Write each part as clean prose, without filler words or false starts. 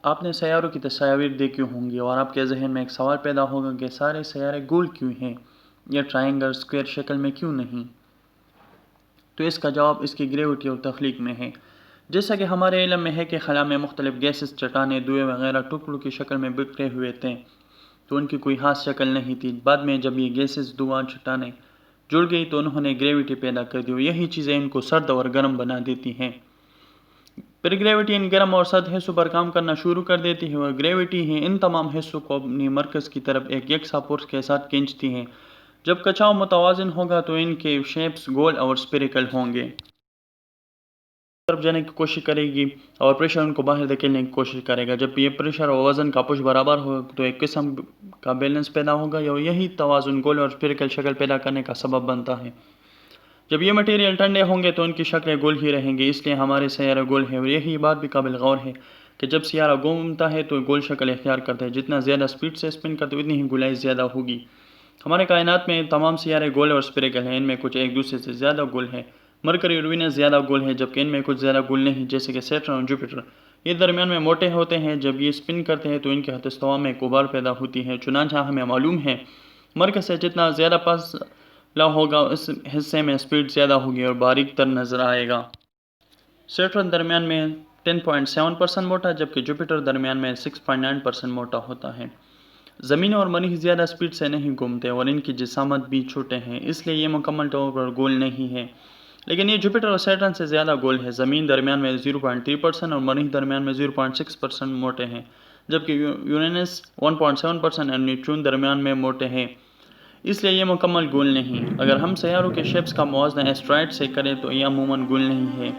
آپ نے سیاروں کی تصاویر دیکھی ہوں گی اور آپ کے ذہن میں ایک سوال پیدا ہوگا کہ سارے سیارے گول کیوں ہیں یا ٹرائنگل اسکوائر شکل میں کیوں نہیں؟ تو اس کا جواب اس کی گریوٹی اور تخلیق میں ہے۔ جیسا کہ ہمارے علم میں ہے کہ خلا میں مختلف گیسز، چٹانیں، دھوئے وغیرہ ٹکڑوں کی شکل میں بکھرے ہوئے تھے، تو ان کی کوئی خاص شکل نہیں تھی۔ بعد میں جب یہ گیسز، دھواں، چٹانیں جڑ گئی تو انہوں نے گریوٹی پیدا کر دی، اور یہی چیزیں ان کو سرد اور گرم بنا دیتی ہیں۔ پھر گریوٹی ان گرم اور سرد حصوں پر کام کرنا شروع کر دیتی ہے، اور گریوٹی ہی ان تمام حصوں کو اپنی مرکز کی طرف ایک یکساں فورس کے ساتھ کھینچتی ہے۔ جب کچاؤ متوازن ہوگا تو ان کے شیپس گول اور اسپیریکل ہوں گے، طرف جانے کی کوشش کرے گی اور پریشر ان کو باہر دھکیلنے کی کوشش کرے گا۔ جب یہ پریشر اور وزن کا پش برابر ہوگا تو ایک قسم کا بیلنس پیدا ہوگا، اور یہی توازن گول اور اسپیریکل شکل پیدا کرنے کا سبب بنتا ہے۔ جب یہ مٹیریل ٹھنڈے ہوں گے تو ان کی شکلیں گول ہی رہیں گی، اس لیے ہمارے سیارے گول ہیں، اور یہی بات بھی قابل غور ہے کہ جب سیارہ گھومتا ہے تو گول شکل اختیار کرتا ہے۔ جتنا زیادہ سپیڈ سے اسپن کرتے اتنی ہی گولائی زیادہ ہوگی۔ ہمارے کائنات میں تمام سیارے گول اور اسپیریکل ہیں، ان میں کچھ ایک دوسرے سے زیادہ گول ہیں۔ مرکری اور وینس زیادہ گول ہیں، جبکہ ان میں کچھ زیادہ گول نہیں، جیسے کہ سیٹرن اور جوپیٹر۔ یہ درمیان میں موٹے ہوتے ہیں، جب یہ اسپن کرتے ہیں تو ان کے خط استوا میں ایک غبار پیدا ہوتی ہے۔ چنانچہ ہمیں معلوم ہے مرکز سے جتنا زیادہ فاصلہ ہوگا اس حصے میں اسپیڈ زیادہ ہوگی اور باریک تر نظر آئے گا۔ سیٹرن درمیان میں 10.7% موٹا، جبکہ جوپیٹر درمیان میں 6.9% موٹا ہوتا ہے۔ زمین اور مریخ زیادہ اسپیڈ سے نہیں گھومتے اور ان کی جسامت بھی چھوٹے ہیں، اس لیے یہ مکمل طور پر گول نہیں ہے، لیکن یہ جوپیٹر اور سیٹرن سے زیادہ گول ہے۔ زمین درمیان میں 0.3% اور مریخ درمیان میں 0.6% موٹے ہیں، جبکہ یورینس 1.7% اور نیپچون درمیان میں موٹے ہیں، اس لیے یہ مکمل گول نہیں۔ اگر ہم سیاروں کے شیپس کا موازنہ ایسٹرائڈ سے کریں تو یہ عموماً گول نہیں ہے،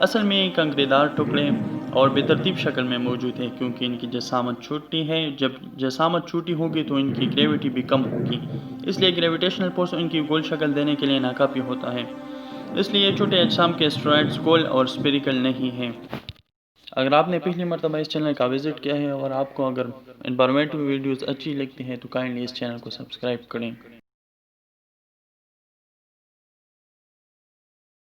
اصل میں یہ کنکری دار ٹکڑے اور بے ترتیب شکل میں موجود ہے، کیونکہ ان کی جسامت چھوٹی ہے۔ جب جسامت چھوٹی ہوگی تو ان کی گریوٹی بھی کم ہوگی، اس لیے گریویٹیشنل فورس ان کی گول شکل دینے کے لیے ناکافی ہوتا ہے، اس لیے یہ چھوٹے اجسام کے اسٹرائڈز گول اور اسپیریکل نہیں ہیں۔ اگر آپ نے پہلی مرتبہ اس چینل کا وزٹ کیا ہے اور آپ کو اگر انفارمیٹیو ویڈیوز اچھی لگتی ہیں تو کائنڈلی اس چینل کو سبسکرائب کریں۔